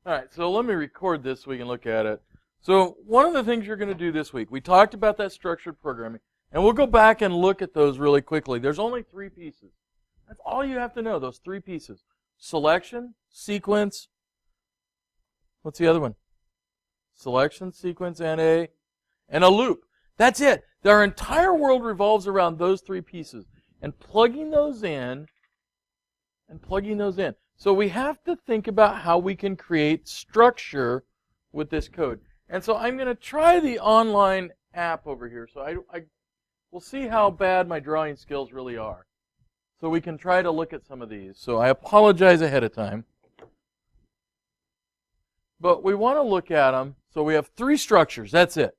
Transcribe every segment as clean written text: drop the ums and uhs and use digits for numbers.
All right, so let me record this so we can look at it. So one of the things you're going to do this week, we talked about that structured programming, and we'll go back and look at those really quickly. There's only 3 pieces. That's all you have to know, those 3 pieces. Selection, sequence, what's the other one? Selection, sequence, and a loop. That's it. Our entire world revolves around those 3 pieces. And plugging those in, So we have to think about how we can create structure with this code. And so I'm going to try the online app over here. So we'll see how bad my drawing skills really are. So we can try to look at some of these. So I apologize ahead of time. But we want to look at them. So we have 3 structures. That's it.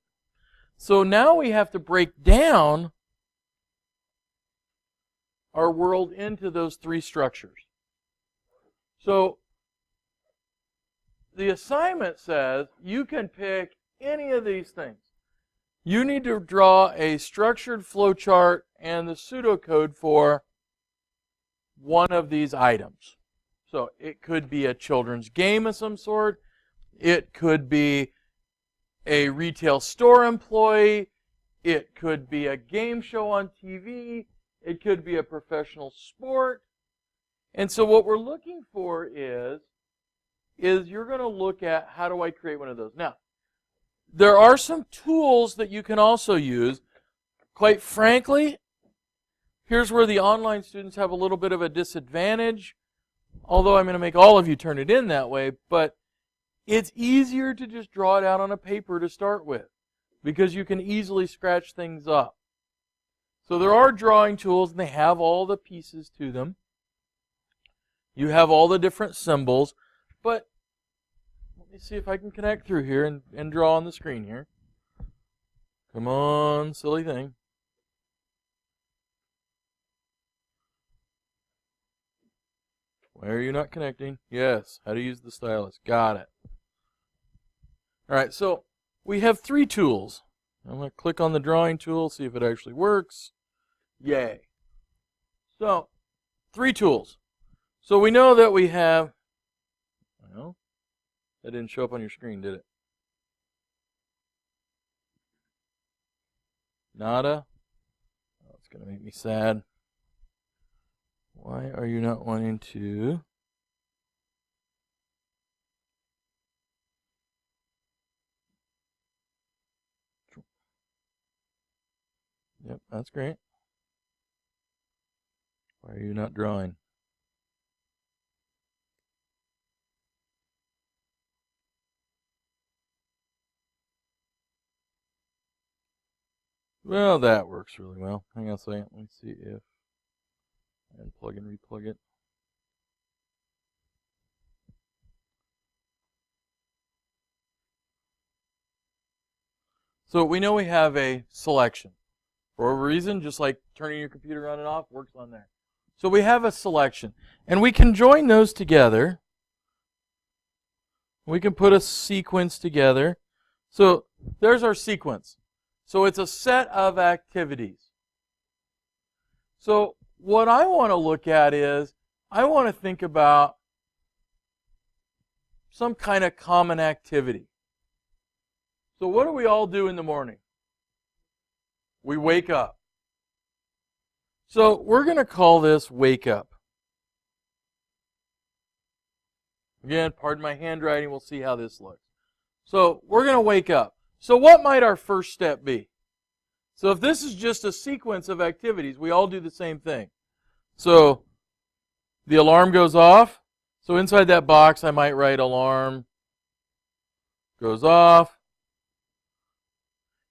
So now we have to break down our world into those 3 structures. So the assignment says you can pick any of these things. You need to draw a structured flowchart and the pseudocode for one of these items. So it could be a children's game of some sort. It could be a retail store employee. It could be a game show on TV. It could be a professional sport. And so what we're looking for is you're going to look at how do I create one of those. Now, there are some tools that you can also use. Quite frankly, here's where the online students have a little bit of a disadvantage, although I'm going to make all of you turn it in that way, but it's easier to just draw it out on a paper to start with because you can easily scratch things up. So there are drawing tools, and they have all the pieces to them. You have all the different symbols, but let me see if I can connect through here and draw on the screen here. Come on, silly thing. Why are you not connecting? Yes, how to use the stylus. Got it. All right, so we have 3 tools. I'm going to click on the drawing tool, see if it actually works. Yay. So, 3 tools. So we know that we have, well, that didn't show up on your screen, did it? Nada? Oh, it's going to make me sad. Why are you not wanting to? Yep, that's great. Why are you not drawing? Well, that works really well. Hang on a second. Let me see if I can plug and replug it. So we know we have a selection. For a reason, just like turning your computer on and off works on there. So we have a selection. And we can join those together. We can put a sequence together. So there's our sequence. So it's a set of activities. So what I want to look at is, I want to think about some kind of common activity. So what do we all do in the morning? We wake up. So we're going to call this wake up. Again, pardon my handwriting, we'll see how this looks. So we're going to wake up. So what might our first step be? So if this is just a sequence of activities, we all do the same thing. So the alarm goes off. So inside that box, I might write alarm goes off.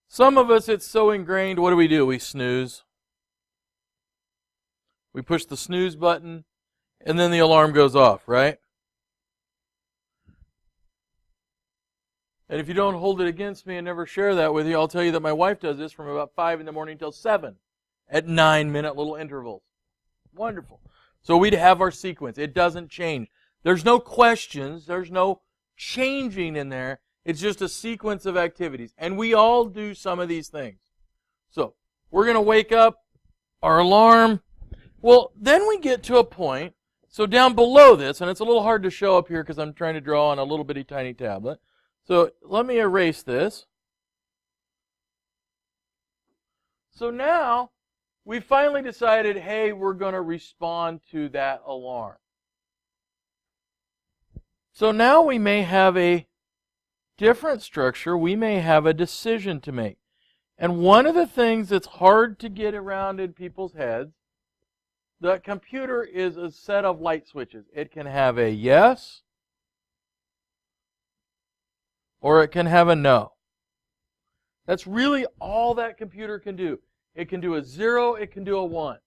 Some of us, it's so ingrained, what do? We snooze. We push the snooze button, and then the alarm goes off, right? And if you don't hold it against me and never share that with you, I'll tell you that my wife does this from about 5 in the morning till 7 at 9-minute little intervals. Wonderful. So we'd have our sequence. It doesn't change. There's no questions. There's no changing in there. It's just a sequence of activities. And we all do some of these things. So we're going to wake up, our alarm. Well, then we get to a point. So down below this, and it's a little hard to show up here because I'm trying to draw on a little bitty tiny tablet. So let me erase this. So now we finally decided, hey, we're going to respond to that alarm. So now we may have a different structure. We may have a decision to make. And one of the things that's hard to get around in people's heads, the computer is a set of light switches. It can have a yes, or it can have a no. That's really all that computer can do. It can do a 0, it can do a 1.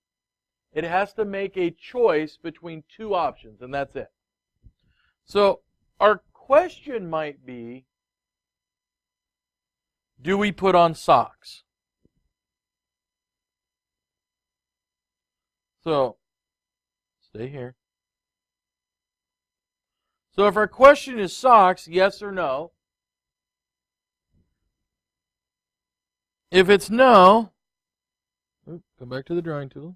It has to make a choice between two options, and that's it. So our question might be, do we put on socks? So, stay here. So if our question is socks, yes or no. If it's no, come back to the drawing tool.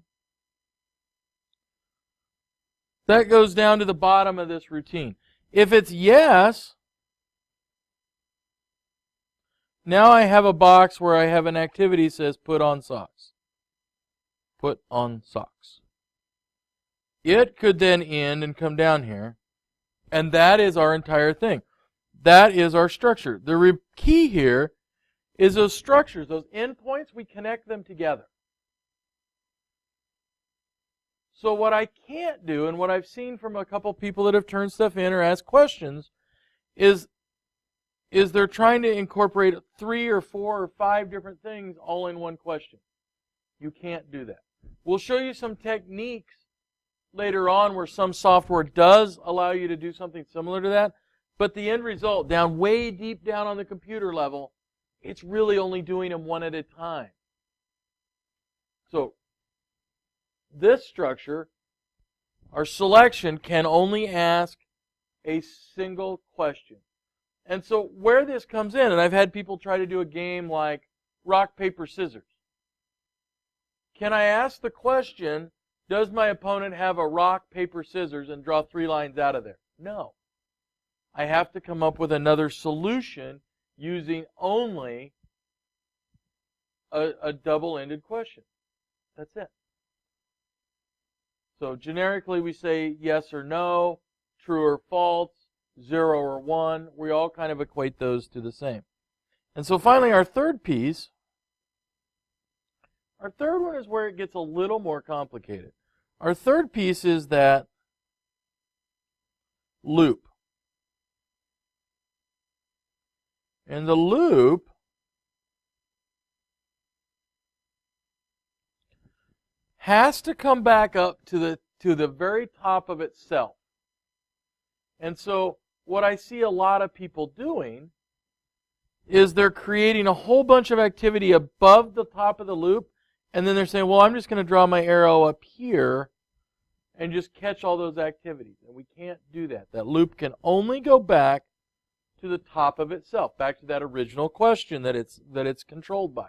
That goes down to the bottom of this routine. If it's yes, now I have a box where I have an activity that says put on socks. Put on socks. It could then end and come down here, and that is our entire thing. That is our structure. The key here is those structures, those endpoints, we connect them together. So what I can't do, and what I've seen from a couple people that have turned stuff in or asked questions, is they're trying to incorporate 3 or 4 or 5 different things all in one question. You can't do that. We'll show you some techniques later on where some software does allow you to do something similar to that, but the end result, down way deep down on the computer level, it's really only doing them one at a time. So this structure, our selection, can only ask a single question. And so where this comes in, and I've had people try to do a game like rock, paper, scissors. Can I ask the question, does my opponent have a rock, paper, scissors, and draw 3 lines out of there? No. I have to come up with another solution using only a double-ended question. That's it. So generically we say yes or no, true or false, 0 or 1. We all kind of equate those to the same. And so finally our third piece, our third one is where it gets a little more complicated. Our third piece is that loop. And the loop has to come back up to the very top of itself. And so what I see a lot of people doing is they're creating a whole bunch of activity above the top of the loop, and then they're saying, well, I'm just going to draw my arrow up here and just catch all those activities. And we can't do that. That loop can only go back to the top of itself, back to that original question that it's controlled by.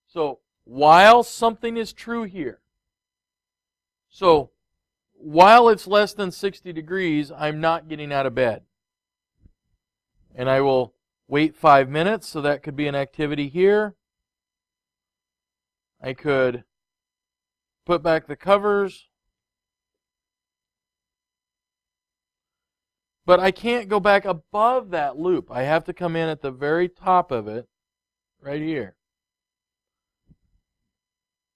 So while something is true here, so while it's less than 60 degrees, I'm not getting out of bed. And I will wait 5 minutes, so that could be an activity here. I could put back the covers. But I can't go back above that loop. I have to come in at the very top of it, right here.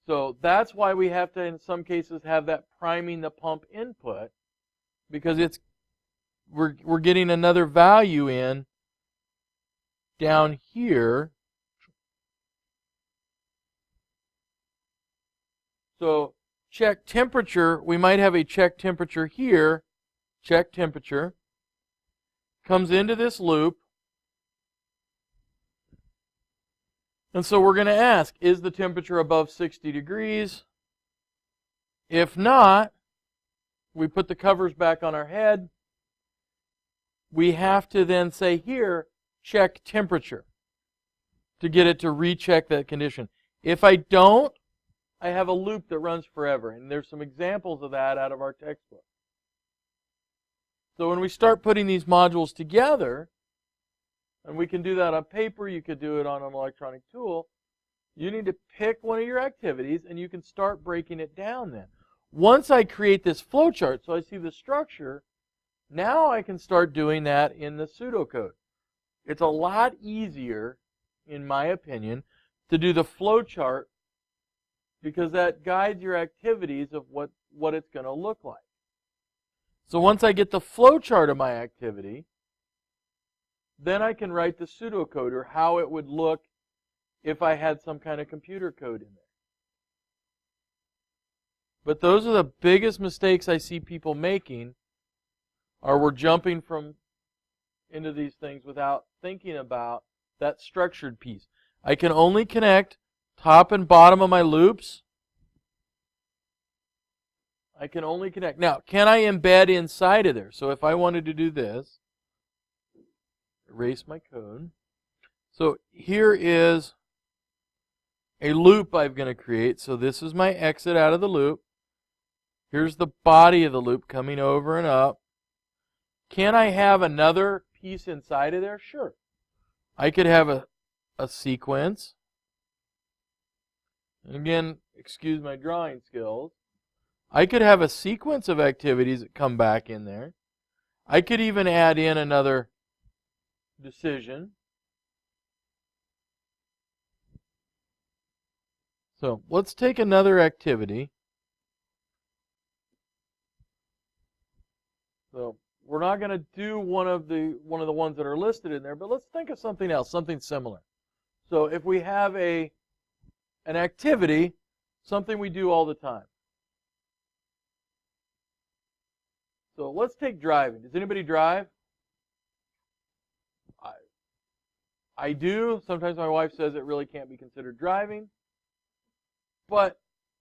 So that's why we have to, in some cases, have that priming the pump input, because we're getting another value in down here. So check temperature, we might have a check temperature here, check temperature, comes into this loop. And so we're going to ask, is the temperature above 60 degrees? If not, we put the covers back on our head. We have to then say here, check temperature, to get it to recheck that condition. If I don't, I have a loop that runs forever. And there's some examples of that out of our textbook. So when we start putting these modules together, and we can do that on paper, you could do it on an electronic tool, you need to pick one of your activities and you can start breaking it down then. Once I create this flowchart, so I see the structure, now I can start doing that in the pseudocode. It's a lot easier, in my opinion, to do the flowchart because that guides your activities of what it's going to look like. So once I get the flowchart of my activity, then I can write the pseudocode, or how it would look if I had some kind of computer code in there. But those are the biggest mistakes I see people making, are we're jumping into these things without thinking about that structured piece. I can only connect top and bottom of my loops. I can only connect. Now, can I embed inside of there? So if I wanted to do this, erase my code. So here is a loop I'm going to create. So this is my exit out of the loop. Here's the body of the loop coming over and up. Can I have another piece inside of there? Sure. I could have a sequence. And again, excuse my drawing skills. I could have a sequence of activities that come back in there. I could even add in another decision. So let's take another activity. So we're not going to do one of the ones that are listed in there, but let's think of something else, something similar. So if we have an activity, something we do all the time. So let's take driving. Does anybody drive? I do. Sometimes my wife says it really can't be considered driving. But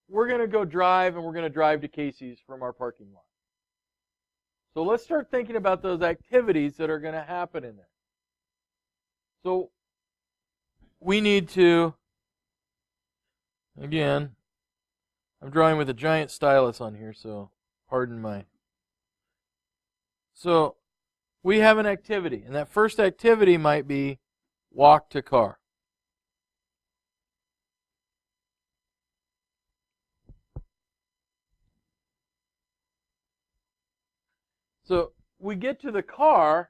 we're going to go drive, and we're going to drive to Casey's from our parking lot. So let's start thinking about those activities that are going to happen in there. So we need to, again, I'm drawing with a giant stylus on here, so pardon my. So we have an activity, and that first activity might be walk to car. So we get to the car,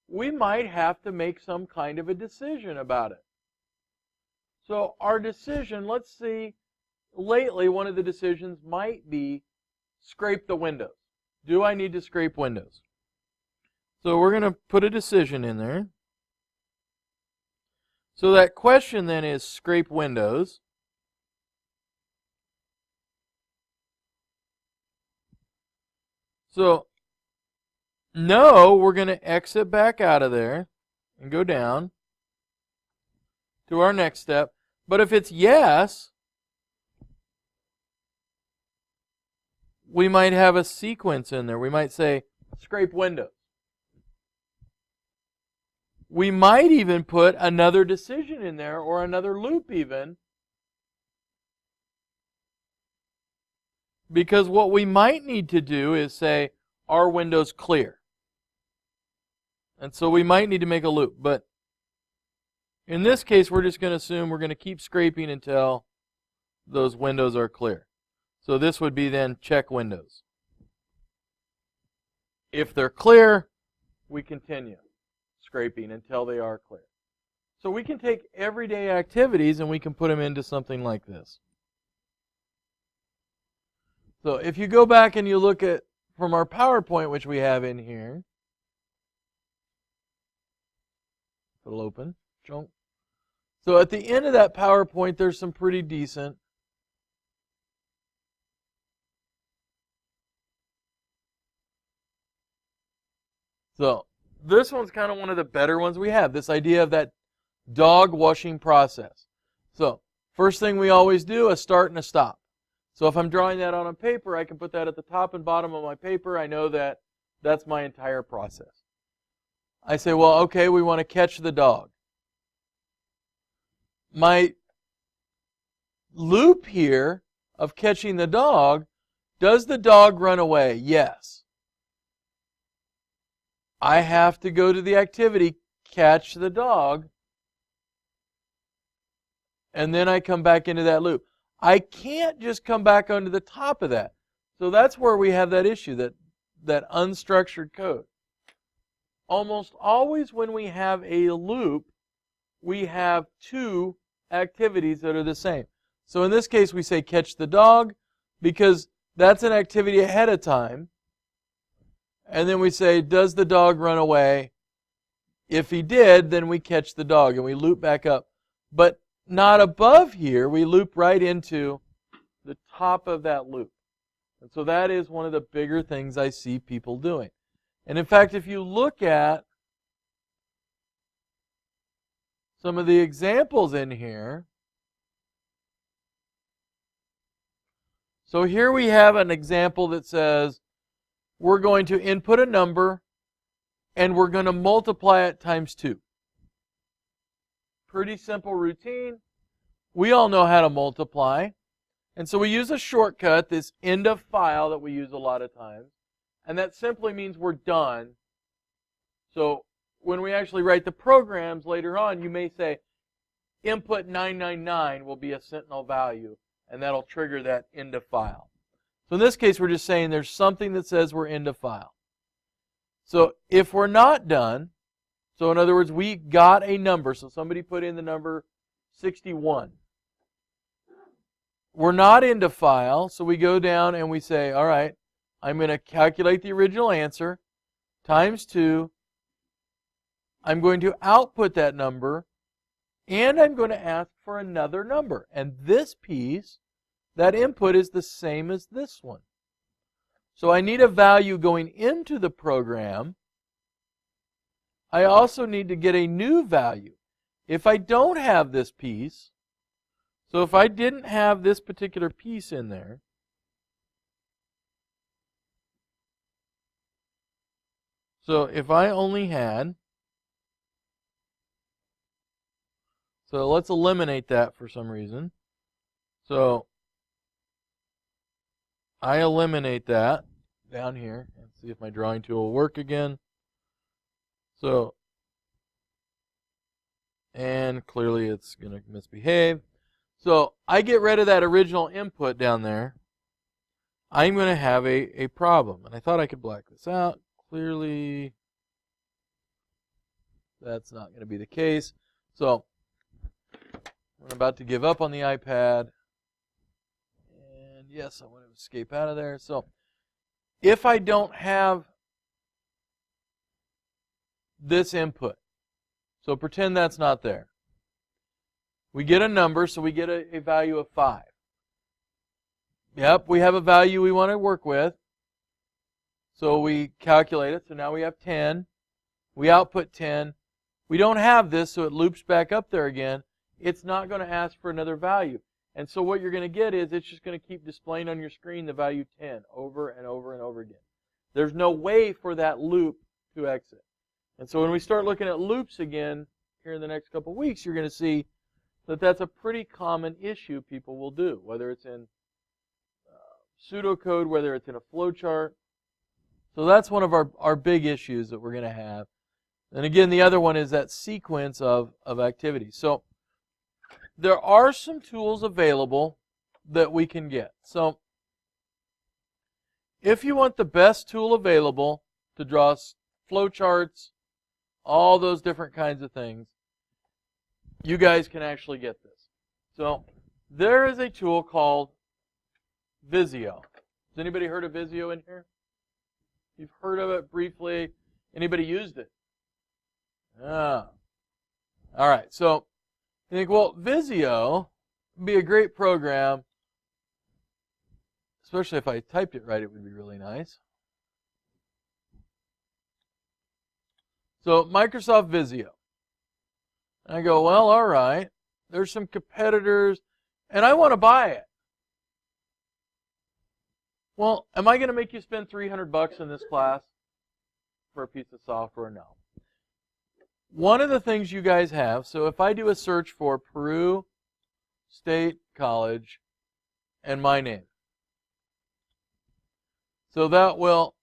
we might have to make some kind of a decision about it. So our decision, let's see, lately one of the decisions might be scrape the windows. Do I need to scrape windows? So we're going to put a decision in there. So that question then is scrape windows. So no, we're going to exit back out of there and go down to our next step. But if it's yes, we might have a sequence in there. We might say, scrape windows. We might even put another decision in there, or another loop even. Because what we might need to do is say, are windows clear? And so we might need to make a loop. But in this case, we're just going to assume we're going to keep scraping until those windows are clear. So this would be then check windows. If they're clear, we continue scraping until they are clear. So we can take everyday activities and we can put them into something like this. So if you go back and you look at from our PowerPoint, which we have in here, it'll open. So at the end of that PowerPoint, there's some pretty decent So this one's kind of one of the better ones we have, this idea of that dog washing process. So first thing we always do, a start and a stop. So if I'm drawing that on a paper, I can put that at the top and bottom of my paper. I know that that's my entire process. I say, well, okay, we want to catch the dog. My loop here of catching the dog, does the dog run away? Yes. I have to go to the activity, catch the dog, and then I come back into that loop. I can't just come back onto the top of that. So that's where we have that issue, that unstructured code. Almost always when we have a loop, we have two activities that are the same. So in this case, we say catch the dog because that's an activity ahead of time. And then we say, does the dog run away? If he did, then we catch the dog and we loop back up. But not above here, we loop right into the top of that loop. And so that is one of the bigger things I see people doing. And in fact, if you look at some of the examples in here, so here we have an example that says we're going to input a number and we're going to multiply it times 2. Pretty simple routine. We all know how to multiply. And so we use a shortcut, this end of file that we use a lot of times. And that simply means we're done. So when we actually write the programs later on, you may say input 999 will be a Sentinel value. And that'll trigger that end of file. So in this case, we're just saying there's something that says we're end of file. So if we're not done, so in other words, we got a number. So somebody put in the number 61. We're not into file, so we go down and we say, all right, I'm going to calculate the original answer times 2. I'm going to output that number, and I'm going to ask for another number. And this piece, that input is the same as this one. So I need a value going into the program. I also need to get a new value. If I don't have this piece, so if I didn't have this particular piece in there, so if I only had, so let's eliminate that for some reason. So I eliminate that down here and see if my drawing tool will work again. So, and clearly it's going to misbehave. So I get rid of that original input down there. I'm going to have a problem. And I thought I could black this out. Clearly, that's not going to be the case. So I'm about to give up on the iPad. And yes, I want to escape out of there. So if I don't have this input, so pretend that's not there. We get a number, so we get a value of 5. Yep, we have a value we want to work with. So we calculate it. So now we have 10. We output 10. We don't have this, so it loops back up there again. It's not going to ask for another value. And so what you're going to get is it's just going to keep displaying on your screen the value 10 over and over and over again. There's no way for that loop to exit. And so when we start looking at loops again here in the next couple of weeks, you're going to see that that's a pretty common issue people will do, whether it's in pseudocode, whether it's in a flowchart. So that's one of our big issues that we're going to have. And again, the other one is that sequence of activities. So there are some tools available that we can get. So if you want the best tool available to draw flowcharts, all those different kinds of things, you guys can actually get this. So there is a tool called Visio. Has anybody heard of Visio in here? You've heard of it briefly. Anybody used it? Ah. All right. So you think, well, Visio would be a great program, especially if I typed it right, it would be really nice. So Microsoft Visio. And I go, well, all right. There's some competitors, and I want to buy it. Well, am I going to make you spend $300 in this class for a piece of software? No. One of the things you guys have, so if I do a search for Peru State College and my name, so that will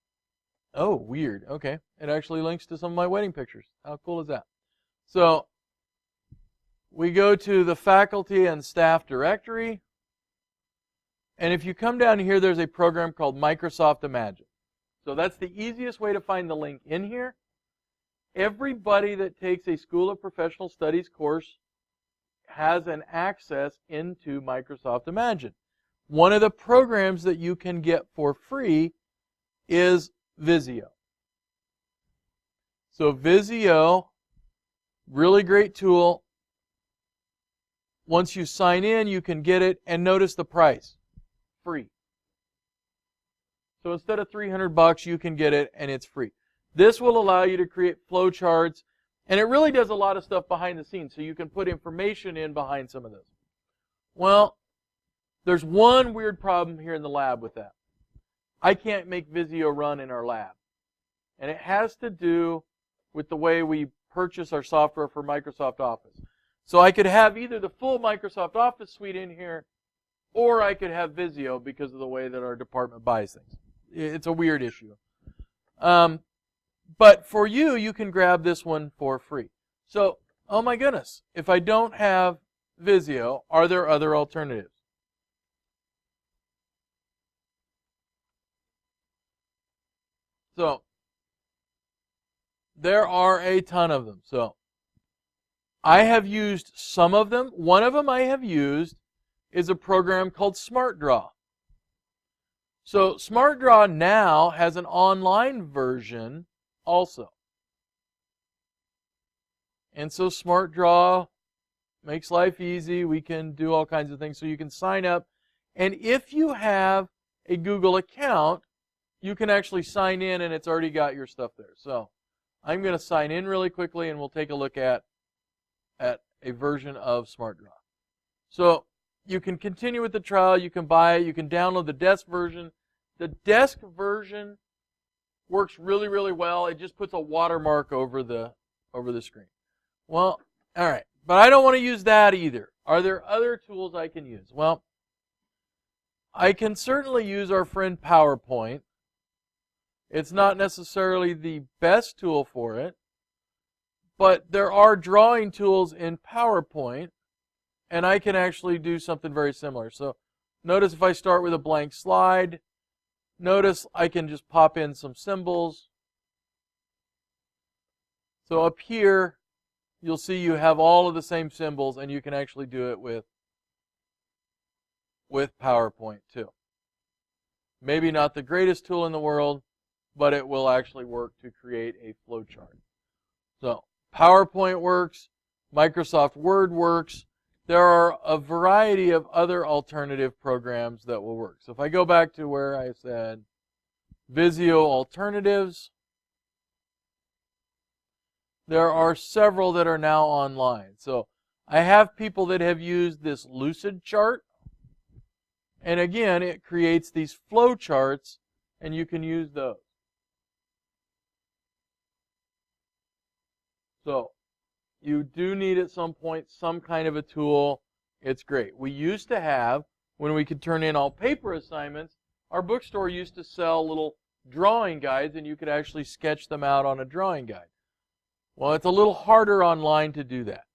Oh, weird. Okay. It actually links to some of my wedding pictures. How cool is that? So we go to the faculty and staff directory. And if you come down here, there's a program called Microsoft Imagine. So that's the easiest way to find the link in here. Everybody that takes a School of Professional Studies course has an access into Microsoft Imagine. One of the programs that you can get for free is Visio. So Visio, really great tool. Once you sign in, you can get it, and notice the price. Free. So instead of $300, you can get it, and it's free. This will allow you to create flowcharts, and it really does a lot of stuff behind the scenes, so you can put information in behind some of this. Well, there's one weird problem here in the lab with that. I can't make Visio run in our lab. And it has to do with the way we purchase our software for Microsoft Office. So I could have either the full Microsoft Office suite in here, or I could have Visio because of the way that our department buys things. It's a weird issue. But for you, you can grab this one for free. So, oh my goodness, if I don't have Visio, are there other alternatives? So, there are a ton of them. So, I have used some of them. One of them I have used is a program called SmartDraw. So, SmartDraw now has an online version also. And so, SmartDraw makes life easy. We can do all kinds of things. So, you can sign up. And if you have a Google account, you can actually sign in, and it's already got your stuff there. So I'm going to sign in really quickly, and we'll take a look at a version of SmartDraw. So you can continue with the trial. You can buy it. You can download the desk version. The desk version works really, really well. It just puts a watermark over the screen. Well, all right. But I don't want to use that either. Are there other tools I can use? Well, I can certainly use our friend PowerPoint. It's not necessarily the best tool for it, but there are drawing tools in PowerPoint, and I can actually do something very similar. So notice if I start with a blank slide, notice I can just pop in some symbols. So up here, you'll see you have all of the same symbols, and you can actually do it with PowerPoint too. Maybe not the greatest tool in the world, but it will actually work to create a flowchart. So PowerPoint works, Microsoft Word works. There are a variety of other alternative programs that will work. So if I go back to where I said Visio alternatives, there are several that are now online. So I have people that have used this Lucid chart. And again, it creates these flowcharts, and you can use those. So you do need at some point some kind of a tool. It's great. We used to have, when we could turn in all paper assignments, our bookstore used to sell little drawing guides, and you could actually sketch them out on a drawing guide. Well, it's a little harder online to do that.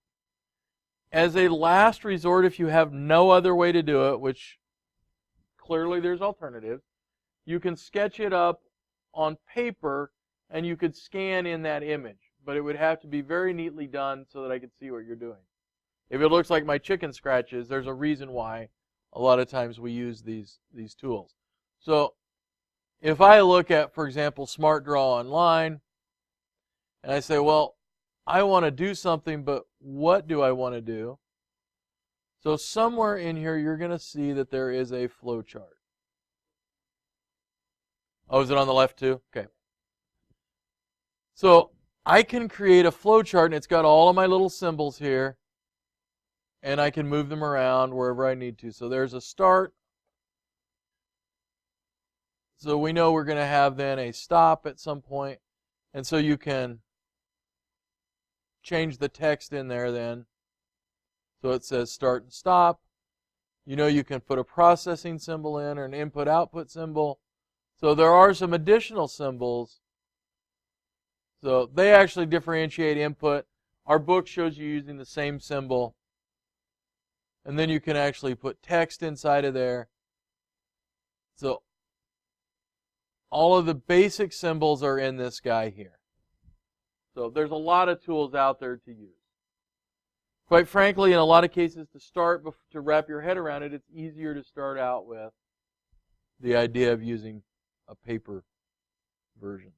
As a last resort, if you have no other way to do it, which clearly there's alternatives, you can sketch it up on paper, and you could scan in that image. But it would have to be very neatly done so that I could see what you're doing. If it looks like my chicken scratches, there's a reason why a lot of times we use these tools. So if I look at, for example, SmartDraw Online, and I say, well, I want to do something, but what do I want to do? So somewhere in here, you're going to see that there is a flowchart. Oh, is it on the left too? Okay. So I can create a flowchart, and it's got all of my little symbols here, and I can move them around wherever I need to. So there's a start. So we know we're going to have then a stop at some point, and so you can change the text in there then. So it says start and stop. You know you can put a processing symbol in or an input-output symbol. So there are some additional symbols So they actually differentiate input. Our book shows you using the same symbol. And then you can actually put text inside of there. So all of the basic symbols are in this guy here. So there's a lot of tools out there to use. Quite frankly, in a lot of cases, to wrap your head around it, it's easier to start out with the idea of using a paper version.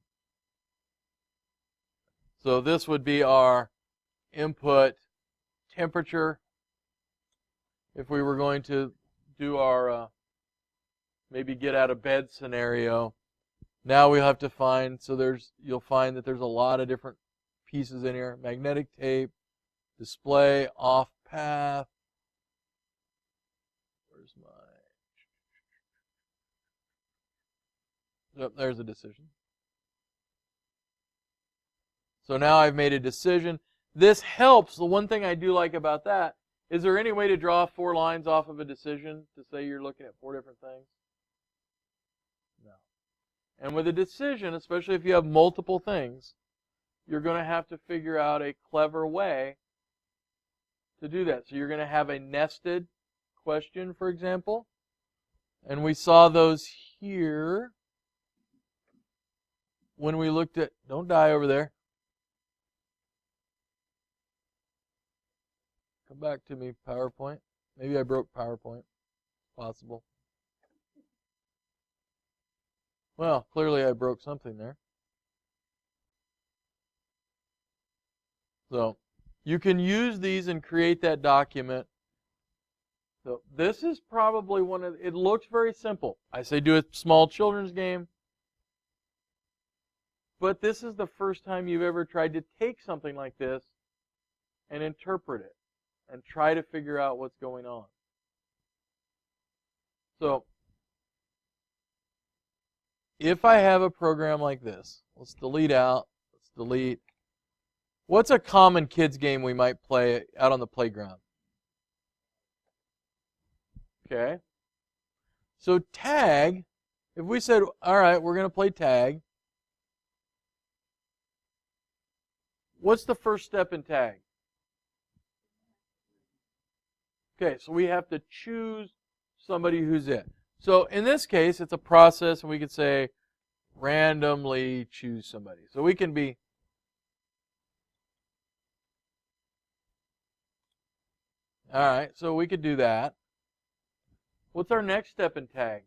So this would be our input temperature. If we were going to do our maybe get out of bed scenario, now we'll have to find, so you'll find that there's a lot of different pieces in here. Magnetic tape, display, off path. Where's my... Yep, there's a decision. So now I've made a decision. This helps. The one thing I do like about that, is there any way to draw 4 lines off of a decision to say you're looking at 4 different things? No. And with a decision, especially if you have multiple things, you're going to have to figure out a clever way to do that. So you're going to have a nested question, for example. And we saw those here when we looked at... Don't die over there. Come back to me, PowerPoint. Maybe I broke PowerPoint. Possible. Well, clearly I broke something there. So you can use these and create that document. So this is probably it looks very simple. I say do a small children's game. But this is the first time you've ever tried to take something like this and interpret it and try to figure out what's going on. So if I have a program like this, let's delete out, let's delete. What's a common kids game we might play out on the playground? Okay. So tag, if we said, all right, we're going to play tag, what's the first step in tag? Okay, so we have to choose somebody who's it. So in this case, it's a process, and we could say randomly choose somebody. So we can be all right, so we could do that. What's our next step in tag?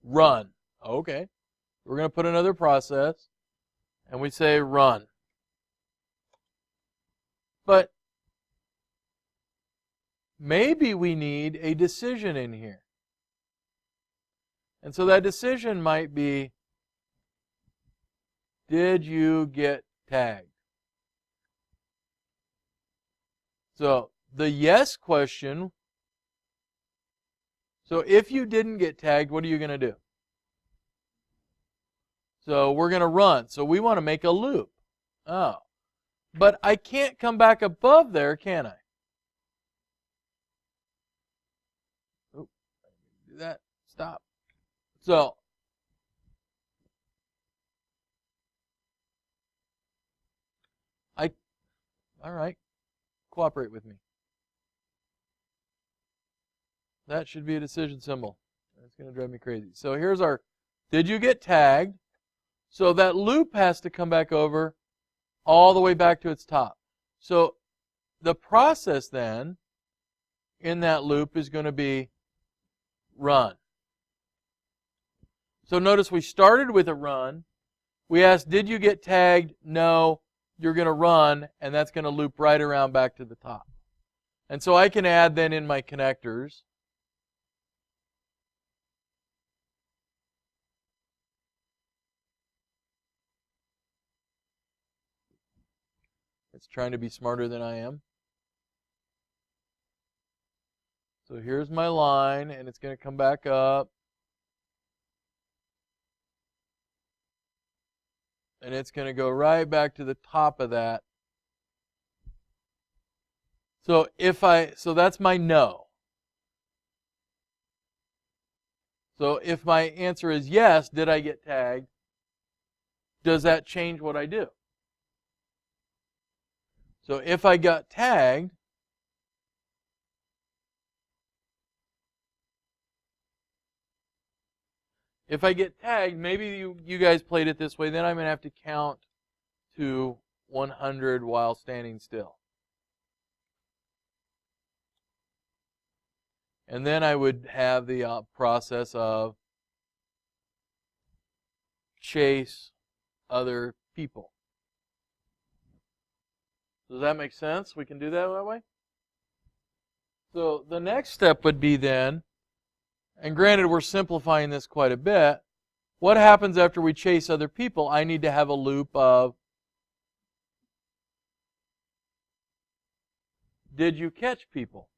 Run. Okay. We're going to put another process, and we say run. But maybe we need a decision in here. And so that decision might be, did you get tagged? So the yes question, so if you didn't get tagged, what are you going to do? So we're going to run. So we want to make a loop. Oh. But I can't come back above there, can I? Oop, do that. Stop. So all right, cooperate with me. That should be a decision symbol. That's going to drive me crazy. So here's our, did you get tagged? So that loop has to come back over all the way back to its top. So the process then in that loop is going to be run. So notice we started with a run. We asked, did you get tagged? No. You're going to run, and that's going to loop right around back to the top. And so I can add then in my connectors. It's trying to be smarter than I am. So here's my line, and it's going to come back up. And it's going to go right back to the top of that. So so that's my no. So if my answer is yes, did I get tagged? does that change what I do? So if I got tagged, if I get tagged, maybe you guys played it this way, then I'm going to have to count to 100 while standing still. And then I would have the process of chase other people. Does that make sense? We can do that way? So the next step would be then, and granted we're simplifying this quite a bit, what happens after we chase other people? I need to have a loop of, did you catch people?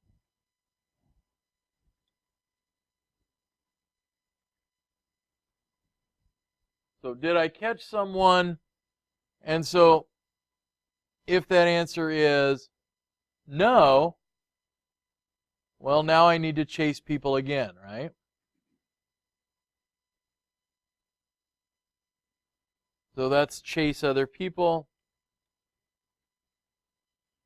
So did I catch someone? And so if that answer is no, well, now I need to chase people again, right? So that's chase other people.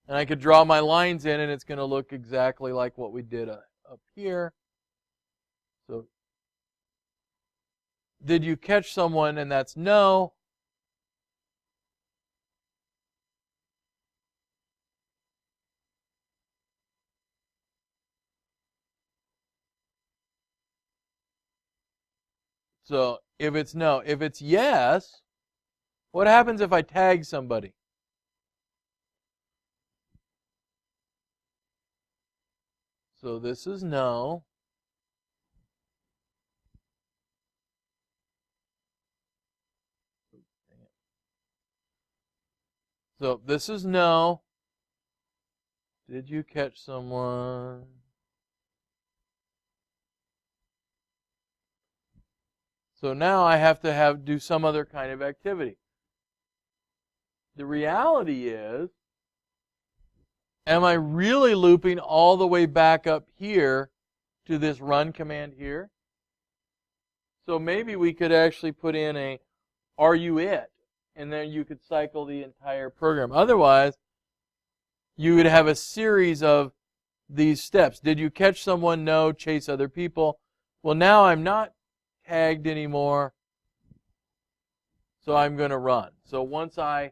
And I could draw my lines in, and it's going to look exactly like what we did up here. So did you catch someone? And that's no. So if it's no, if it's yes, what happens if I tag somebody? So this is no. So this is no. Did you catch someone? So now I have to do some other kind of activity. The reality is, am I really looping all the way back up here to this run command here? So maybe we could actually put in a are you it? And then you could cycle the entire program. Otherwise, you would have a series of these steps. Did you catch someone? No. Chase other people. Well, now I'm not tagged anymore, so I'm going to run. So once I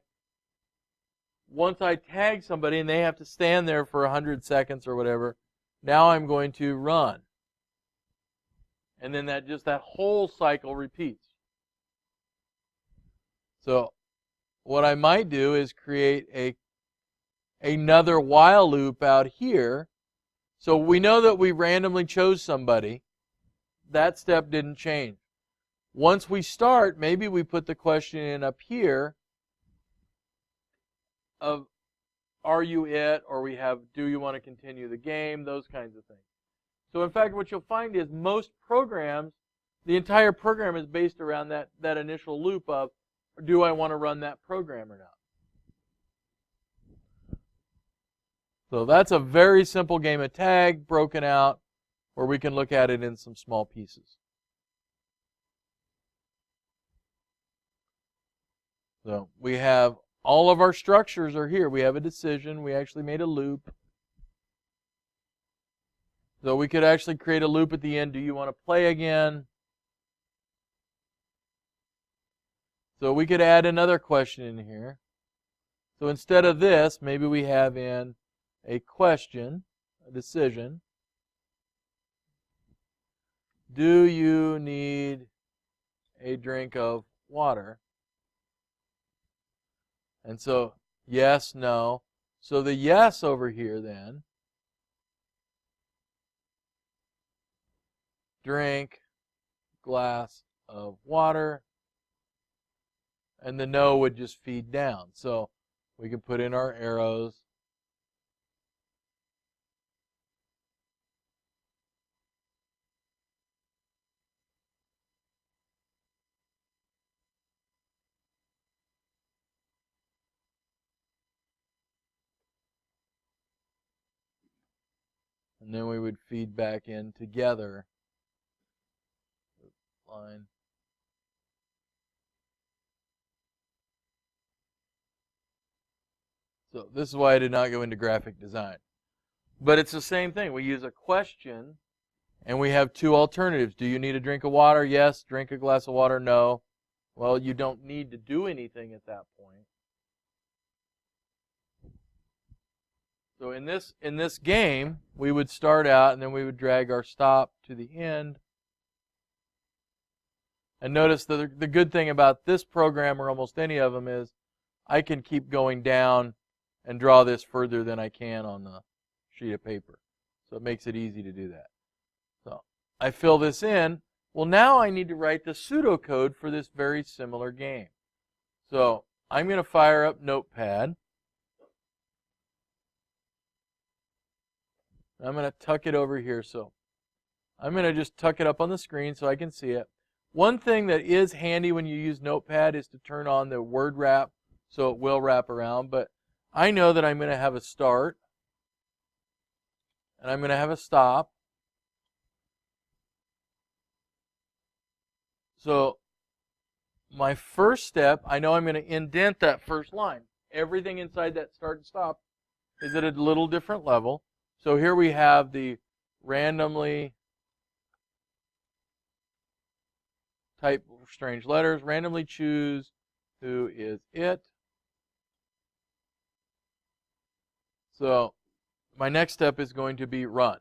tag somebody and they have to stand there for 100 seconds or whatever, now I'm going to run. And then that whole cycle repeats. So what I might do is create another while loop out here. So we know that we randomly chose somebody. That step didn't change. Once we start, maybe we put the question in up here of are you it, or we have do you want to continue the game, those kinds of things. So in fact, what you'll find is most programs, the entire program is based around that initial loop of do I want to run that program or not. So that's a very simple game of tag broken out where we can look at it in some small pieces. So we have all of our structures are here. We have a decision. We actually made a loop. So we could actually create a loop at the end. Do you want to play again? So we could add another question in here. So instead of this, maybe we have in a question, a decision. Do you need a drink of water? And so, yes, no. So the yes over here then, drink glass of water, and the no would just feed down. So we can put in our arrows. And then we would feed back in together. Line. So this is why I did not go into graphic design. But it's the same thing. We use a question, and we have two alternatives. Do you need a drink of water? Yes. Drink a glass of water? No. Well, you don't need to do anything at that point. So in this game, we would start out, and then we would drag our stop to the end. And notice the good thing about this program, or almost any of them, is I can keep going down and draw this further than I can on the sheet of paper. So it makes it easy to do that. So I fill this in. Well, now I need to write the pseudocode for this very similar game. So I'm going to fire up Notepad. I'm going to tuck it over here. So I'm going to just tuck it up on the screen so I can see it. One thing that is handy when you use Notepad is to turn on the word wrap so it will wrap around. But I know that I'm going to have a start, and I'm going to have a stop. So my first step, I know I'm going to indent that first line. Everything inside that start and stop is at a little different level. So here we have the randomly type strange letters, randomly choose who is it. So my next step is going to be run.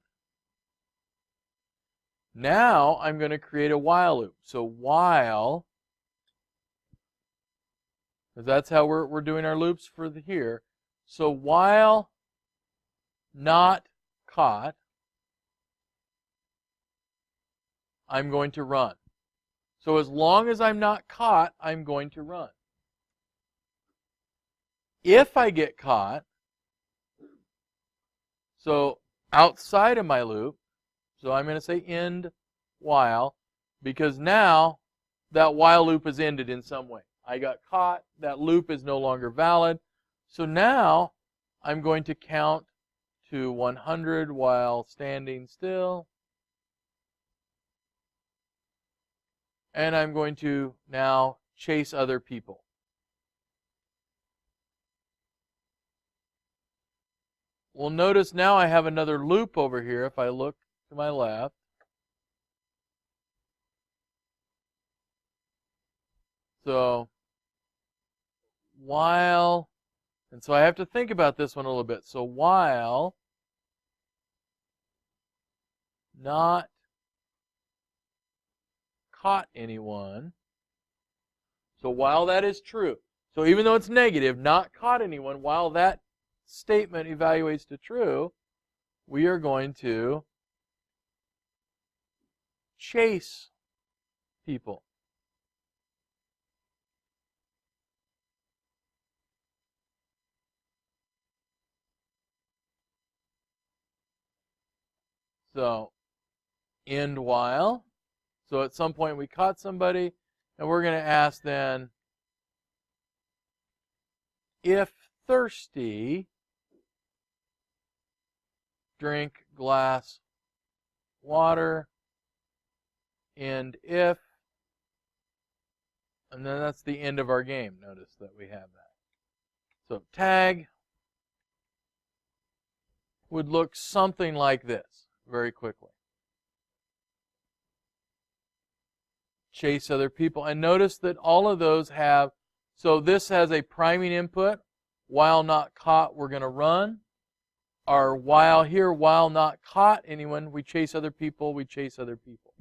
Now I'm going to create a while loop. So while, because that's how we're doing our loops for here. So while not caught, I'm going to run. So as long as I'm not caught, I'm going to run. If I get caught, so outside of my loop, so I'm going to say end while, because now that while loop is ended in some way. I got caught, that loop is no longer valid. So now I'm going to count to 100 while standing still. And I'm going to now chase other people. Well, notice now I have another loop over here if I look to my left. So while, and so I have to think about this one a little bit. So while not caught anyone, so while that is true, so even though it's negative, not caught anyone, while that statement evaluates to true, we are going to chase people. So end while. So at some point we caught somebody, and we're going to ask then, if thirsty, drink glass water, end if, and then that's the end of our game. Notice that we have that. So tag would look something like this very quickly. Chase other people. And notice that all of those have, so this has a priming input. While not caught, we're going to run. Our while here, while not caught anyone, we chase other people, we chase other people.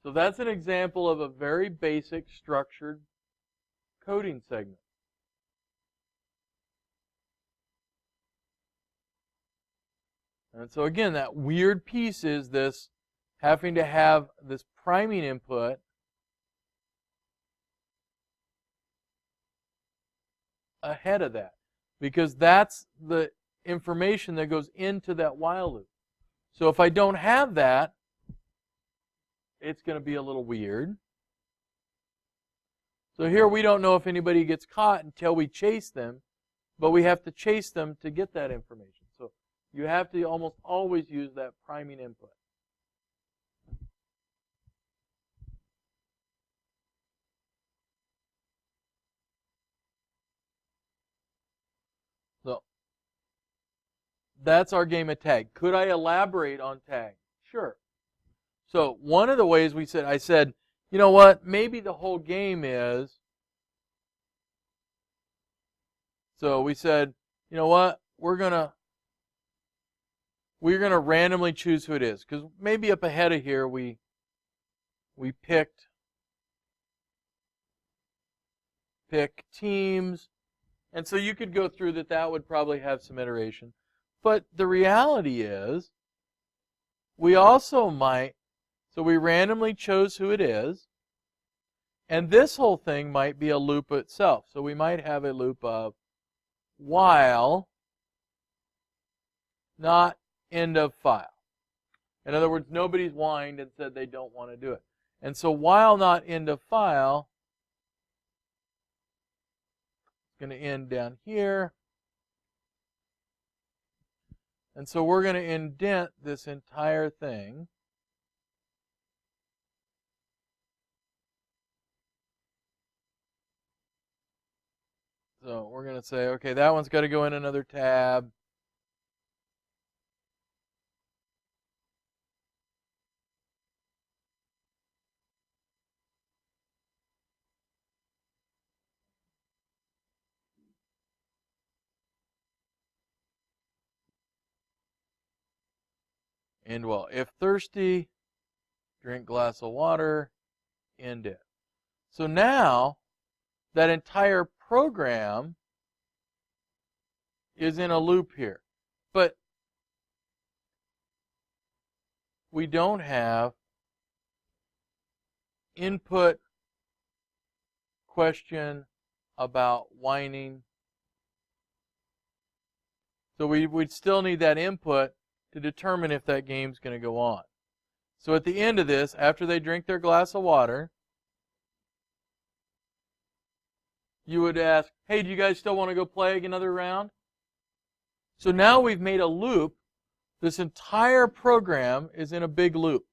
So that's an example of a very basic structured coding segment. And so again, that weird piece is this having to have this priming input ahead of that, because that's the information that goes into that while loop. So if I don't have that, it's going to be a little weird. So here we don't know if anybody gets caught until we chase them, but we have to chase them to get that information. So you have to almost always use that priming input. that's our game of tag. Could I elaborate on tag? Sure. So one of the ways I said, you know what, maybe the whole game is, so we said, you know what, we're gonna randomly choose who it is, because maybe up ahead of here we pick teams, and so you could go through that would probably have some iteration. But the reality is, we also might, so we randomly chose who it is, and this whole thing might be a loop itself. So we might have a loop of while not end of file. In other words, nobody's whined and said they don't want to do it. And so while not end of file, it's going to end down here. And so we're going to indent this entire thing. So we're going to say, okay, that one's got to go in another tab. And well, if thirsty, drink glass of water, end it. So now that entire program is in a loop here. But we don't have input question about whining. So we'd still need that input to determine if that game's going to go on. So at the end of this, after they drink their glass of water, you would ask, hey, do you guys still want to go play another round? So now we've made a loop. This entire program is in a big loop.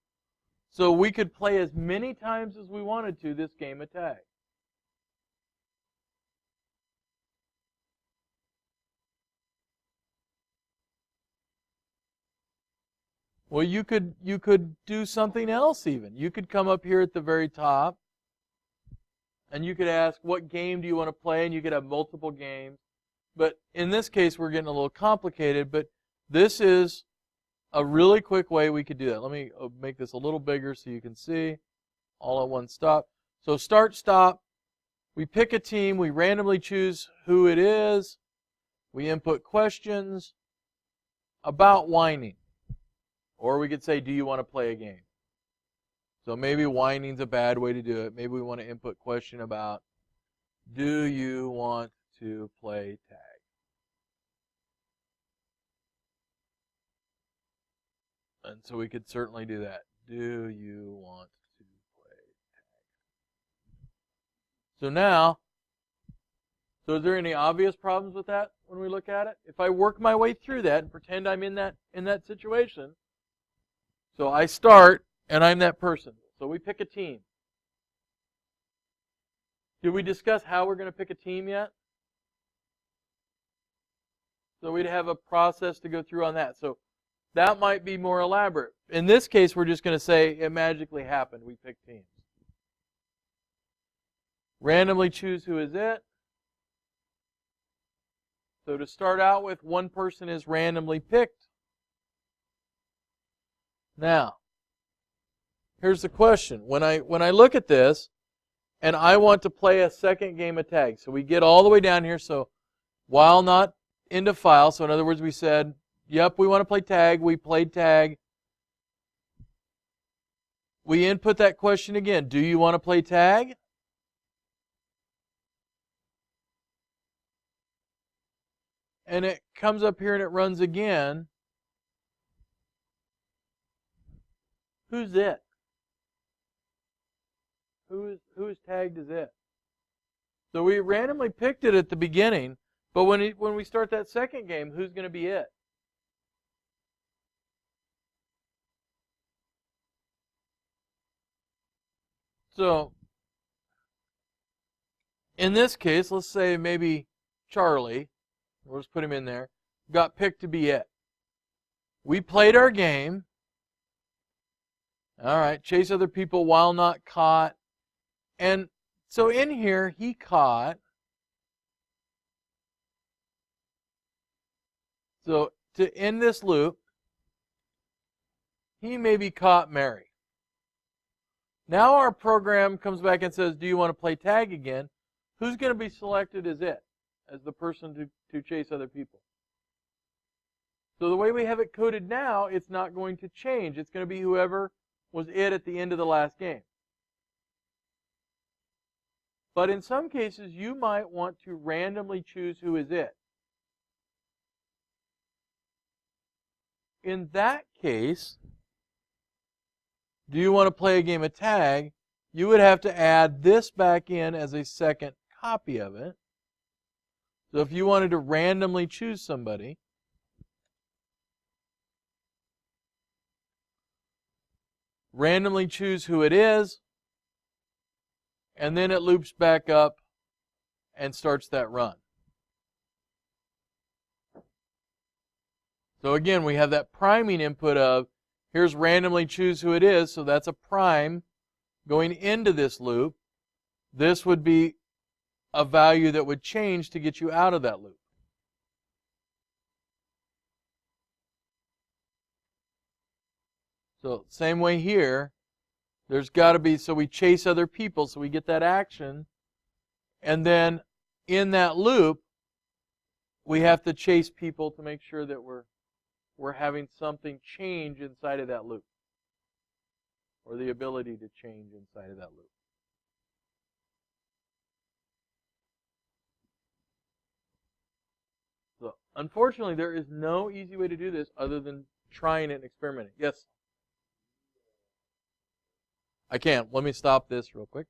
So we could play as many times as we wanted to this game of tag. Well, you could do something else even. You could come up here at the very top and you could ask, what game do you want to play? And you could have multiple games. But in this case, we're getting a little complicated, but this is a really quick way we could do that. Let me make this a little bigger so you can see all at one stop. So start, stop. We pick a team. We randomly choose who it is. We input questions about whining. Or we could say, do you want to play a game? So maybe whining's a bad way to do it. Maybe we want to input question about, do you want to play tag? And so we could certainly do that. Do you want to play tag? So now, so is there any obvious problems with that when we look at it? If I work my way through that and pretend I'm in that situation, so I start and I'm that person. So we pick a team. Did we discuss how we're going to pick a team yet? So we'd have a process to go through on that. So that might be more elaborate. In this case, we're just going to say it magically happened. We pick teams. Randomly choose who is it. So to start out with, one person is randomly picked. Now, here's the question. When I look at this, and I want to play a second game of tag, so we get all the way down here, so while not into file, so in other words we said, yep, we want to play tag, we played tag. We input that question again, do you want to play tag? And it comes up here and it runs again. Who's it? Who is tagged as it? So we randomly picked it at the beginning, but when we start that second game, who's going to be it? So in this case, let's say maybe Charlie, we'll just put him in there, got picked to be it. We played our game. All right, chase other people while not caught. And so in here, he caught. So to end this loop, he maybe caught Mary. Now our program comes back and says, do you want to play tag again? Who's going to be selected as it, as the person to chase other people? So the way we have it coded now, it's not going to change. It's going to be whoever was it at the end of the last game. But in some cases, you might want to randomly choose who is it. In that case, do you want to play a game of tag? You would have to add this back in as a second copy of it. So if you wanted to randomly choose somebody, randomly choose who it is, and then it loops back up and starts that run. So again, we have that priming input of, here's randomly choose who it is, so that's a prime going into this loop. This would be a value that would change to get you out of that loop. So same way here, there's got to be, so we chase other people, so we get that action. And then in that loop, we have to chase people to make sure that we're having something change inside of that loop, or the ability to change inside of that loop. So unfortunately, there is no easy way to do this other than trying it and experimenting. Yes? I can't. Let me stop this real quick.